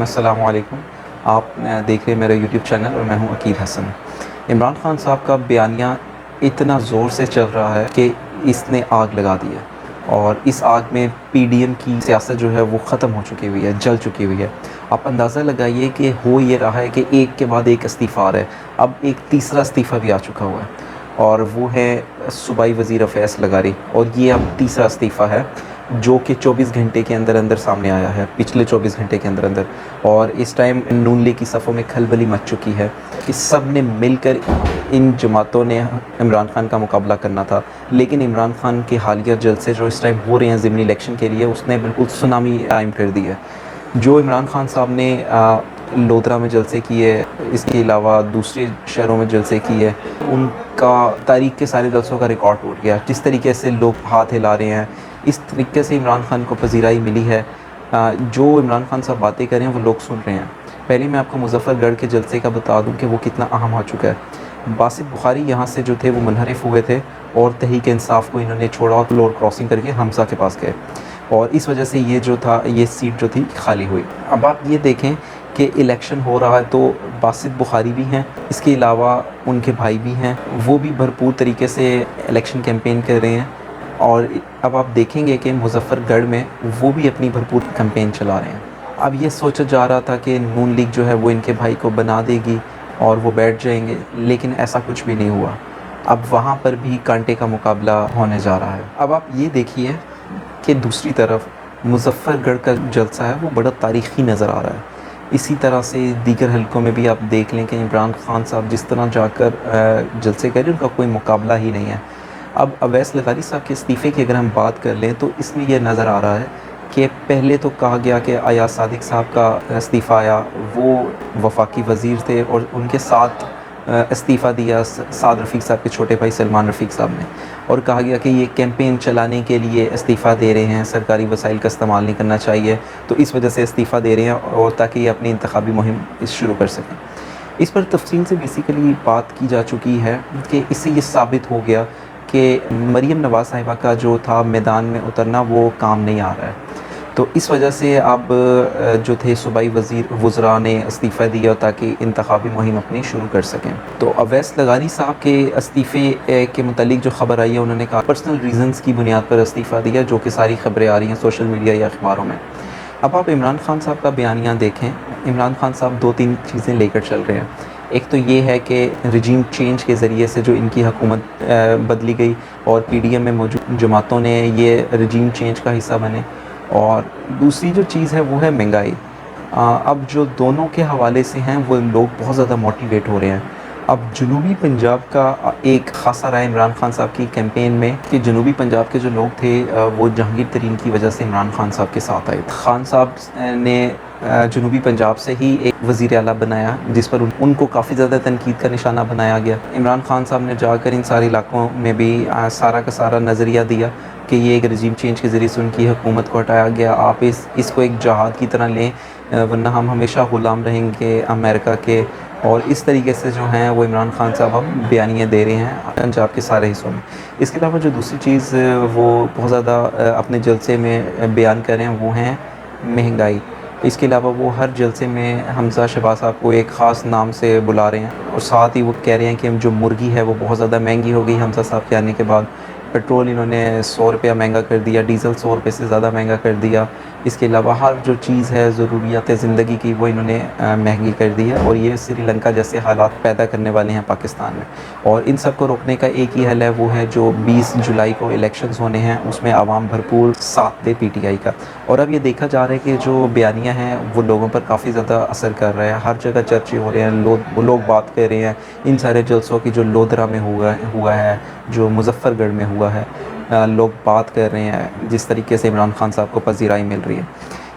अस्सलामु अलैकुम। आप देख रहे हैं मेरा यूट्यूब चैनल और मैं हूं अकीद हसन। इमरान खान साहब का बयानिया इतना ज़ोर से चल रहा है कि इसने आग लगा दी है और इस आग में पीडीएम की सियासत जो है वो ख़त्म हो चुकी हुई है, जल चुकी हुई है। आप अंदाज़ा लगाइए कि हो ये रहा है कि एक के बाद एक इस्तीफ़ा आ रहा है। अब एक तीसरा इस्तीफ़ा भी आ चुका हुआ है और वो है सूबाई वज़ीर अफैज़ लगारी, और ये अब तीसरा इस्तीफ़ा है जो कि 24 घंटे के अंदर अंदर सामने आया है, पिछले 24 घंटे के अंदर अंदर। और इस टाइम नून लीग की सफ़ों में खलबली मच चुकी है कि सब ने मिलकर इन जमातों ने इमरान खान का मुकाबला करना था। लेकिन इमरान खान के हालिया जलसे जो इस टाइम हो रहे हैं ज़िमनी इलेक्शन के लिए, उसने बिल्कुल सुनामी टाइम कर दी है। जो इमरान खान साहब ने लोधरा में जलसे किए, इसके अलावा दूसरे शहरों में जलसे किए, उनका तारीख़ के सारे जलसों का रिकॉर्ड टूट गया। जिस तरीके से लोग हाथ हिला रहे हैं, इस तरीके से इमरान खान को पजीराई मिली है। जो इमरान खान साहब बातें कर रहे हैं वो लोग सुन रहे हैं। पहले मैं आपको मुज़फ़्फ़रगढ़ के जलसे का बता दूं कि वो कितना अहम हो चुका है। बासित बुखारी यहाँ से जो थे वो मुनहरिफ हुए थे और तहरीक इंसाफ को इन्होंने छोड़ा और फ्लोर क्रॉसिंग करके हमजा के पास गए, और इस वजह से ये सीट जो थी खाली हुई। अब आप ये देखें कि इलेक्शन हो रहा है तो बासित बुखारी भी हैं, इसके अलावा उनके भाई भी हैं, वो भी भरपूर तरीके से इलेक्शन कैंपेन कर रहे हैं। और अब आप देखेंगे कि मुज़फ़्फ़रगढ़ में वो भी अपनी भरपूर कैंपेन चला रहे हैं। अब ये सोचा जा रहा था कि नून लीग जो है वो इनके भाई को बना देगी और वो बैठ जाएंगे, लेकिन ऐसा कुछ भी नहीं हुआ। अब वहाँ पर भी कांटे का मुकाबला होने जा रहा है। अब आप ये देखिए कि दूसरी तरफ मुज़फ़्फ़रगढ़ का जलसा है वो बड़ा तारीख़ी नज़र आ रहा है। इसी तरह से दीगर हलकों में भी आप देख लें कि इमरान खान साहब जिस तरह जाकर जलसे करें, उनका कोई मुकाबला ही नहीं है। अब अवैस लगारी साहब के इस्तीफ़े की अगर हम बात कर लें तो इसमें यह नज़र आ रहा है कि पहले तो कहा गया कि अयाज सादिक साहब का इस्तीफ़ा आया, वो वफाकी वज़ीर थे और उनके साथ इस्तीफ़ा दिया साद रफ़ीक साहब के छोटे भाई सलमान रफ़ीक साहब ने, और कहा गया कि ये कैंपेन चलाने के लिए इस्तीफ़ा दे रहे हैं, सरकारी वसाइल का इस्तेमाल नहीं करना चाहिए, तो इस वजह से इस्तीफ़ा दे रहे हैं और ताकि ये अपनी इंतखाबी मुहिम शुरू कर सकें। इस पर तफसील से बेसिकली बात की जा चुकी है कि इससे ये साबित हो गया कि मरीम नवाज़ साहिबा का जो था मैदान में उतरना वो काम नहीं आ रहा है। तो इस वजह से अब जो थे सूबाई वज़रा ने इस्तीफ़ा दिया ताकि इंतखाबी मुहिम अपनी शुरू कर सकें। तो अवैस लगारी साहब के इस्तीफ़े के मुतालिक जो ख़बर आई है, उन्होंने कहा पर्सनल रीज़न्स की बुनियाद पर इस्तीफ़ा दिया, जो कि सारी ख़बरें आ रही हैं सोशल मीडिया या अखबारों में। अब आप इमरान खान साहब का बयानिया देखें। इमरान खान साहब 2-3 चीज़ें लेकर चल रहे हैं। एक तो ये है कि रजीम चेंज के ज़रिए से जो इनकी हुकूमत बदली गई और पीडीएम में मौजूद जमातों ने ये रजीम चेंज का हिस्सा बने, और दूसरी जो चीज़ है वो है महंगाई। अब जो दोनों के हवाले से हैं वो लोग बहुत ज़्यादा मोटिवेट हो रहे हैं। अब जनूबी पंजाब का एक ख़ासा रहा इमरान खान साहब की कैंपेन में कि जनूबी पंजाब के जो लोग थे वो जहांगीर तरीन की वजह से इमरान खान साहब के साथ आए। खान साहब ने जनूबी पंजाब से ही एक वज़ीर आला बनाया जिस पर उनको काफ़ी ज़्यादा तनकीद का निशाना बनाया गया। इमरान खान साहब ने जाकर इन सारे इलाकों में भी सारा का सारा नज़रिया दिया कि ये एक रजीम चेंज के ज़रिए से उनकी हुकूमत को हटाया गया, आप इसको एक जहाद की तरह लें, वरना हम हमेशा ग़ुलाम रहेंगे अमेरिका के। और इस तरीके से जो हैं वो इमरान खान साहब अब बयानियाँ दे रहे हैं पंजाब के सारे हिस्सों में। इसके अलावा जो दूसरी चीज़ वो बहुत ज़्यादा अपने जलसे में बयान कर रहे हैं वो हैं महंगाई। इसके अलावा वो हर जलसे में हमज़ा शहबाज साहब को एक ख़ास नाम से बुला रहे हैं और साथ ही वो कह रहे हैं कि जो मुर्गी है वो बहुत ज़्यादा महंगी हो गई हमज़ा साहब के आने के बाद। पेट्रोल इन्होंने 100 रुपया महंगा कर दिया, डीज़ल 100 रुपये से ज़्यादा महंगा कर दिया। इसके अलावा हर जो चीज़ है ज़रूरियात ज़िंदगी की वो इन्होंने महंगी कर दी है, और ये श्रीलंका जैसे हालात पैदा करने वाले हैं पाकिस्तान में। और इन सब को रोकने का एक ही हल है, वो है जो 20 जुलाई को इलेक्शंस होने हैं उसमें आवाम भरपूर साथ दे पीटीआई का। और अब ये देखा जा रहा है कि जो बयानियाँ हैं वो लोगों पर काफ़ी ज़्यादा असर कर रहा है, हर जगह चर्चे हो रहे हैं, लोग बात कर रहे हैं इन सारे जलसों की जो लोधरा में हुआ है, जो मुज़फ़्फ़रगढ़ में हुआ है। लोग बात कर रहे हैं जिस तरीके से इमरान खान साहब को पजीराई मिल रही है।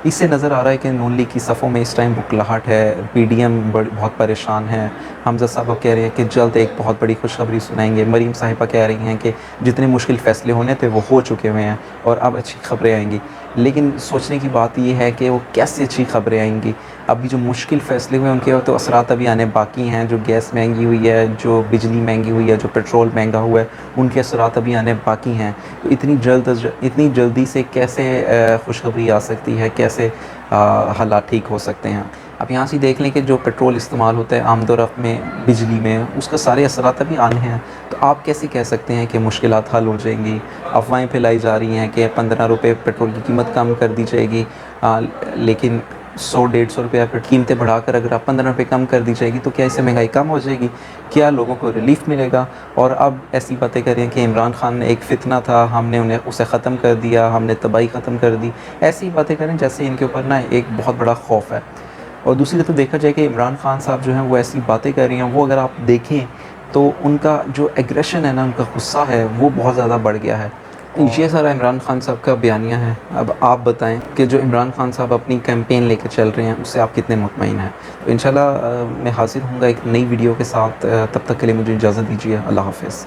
इससे नज़र आ रहा है कि नून लीग की सफ़ों में इस टाइम बुखलाहट है, पीडीएम बहुत परेशान है। हमज़ा साहब कह रहे हैं कि जल्द एक बहुत बड़ी खुशखबरी सुनाएंगे। मरीम साहिबा कह रही हैं कि जितने मुश्किल फ़ैसले होने थे वो हो चुके हुए हैं और अब अच्छी ख़बरें आएंगी। लेकिन सोचने की बात ये है कि वो कैसे अच्छी ख़बरें आएंगी। अभी जो मुश्किल फ़ैसले हुए उनके तो असरात अभी आने बाकी हैं। जो गैस महंगी हुई है, जो बिजली महंगी हुई है, जो पेट्रोल महंगा हुआ है, उनके असरात अभी आने बाकी हैं। तो इतनी जल्दी से कैसे खुशखबरी आ सकती है, कैसे हालात ठीक हो सकते हैं। अब यहाँ से देख लें कि जो पेट्रोल इस्तेमाल होता है आमद और रफ़्त में, बिजली में, उसका सारे असरात अभी आने हैं। तो आप कैसे कह सकते हैं कि मुश्किलात हल हो जाएंगी? अफ़वाहें फैलाई जा रही हैं कि 15 रुपये पेट्रोल की कीमत कम कर दी जाएगी, लेकिन 100-150 रुपया फिर कीमतें बढ़ाकर अगर आप 15 रुपये कम कर दी जाएगी तो क्या इससे महंगाई कम हो जाएगी? क्या लोगों को रिलीफ़ मिलेगा? और अब ऐसी बातें करें कि इमरान खान ने एक फ़ितना था, हमने उन्हें उसे ख़त्म कर दिया, हमने तबाही ख़त्म कर दी। ऐसी बातें करें जैसे इनके ऊपर ना एक बहुत बड़ा खौफ़ है। और दूसरी तरफ देखा जाए कि इमरान खान साहब जो हैं वो ऐसी बातें कर रही हैं, वो अगर आप देखें तो उनका जो एग्रेशन है ना, उनका गुस्सा है वो बहुत ज़्यादा बढ़ गया है। ये सारा इमरान खान साहब का बयानिया है। अब आप बताएं कि जो इमरान खान साहब अपनी कैंपेन लेकर चल रहे हैं उससे आप कितने मुतमईन हैं? तो इंशाल्लाह मैं हाज़िर होऊँगा एक नई वीडियो के साथ। तब तक के लिए मुझे इजाज़त दीजिए। अल्लाह हाफ़िज़।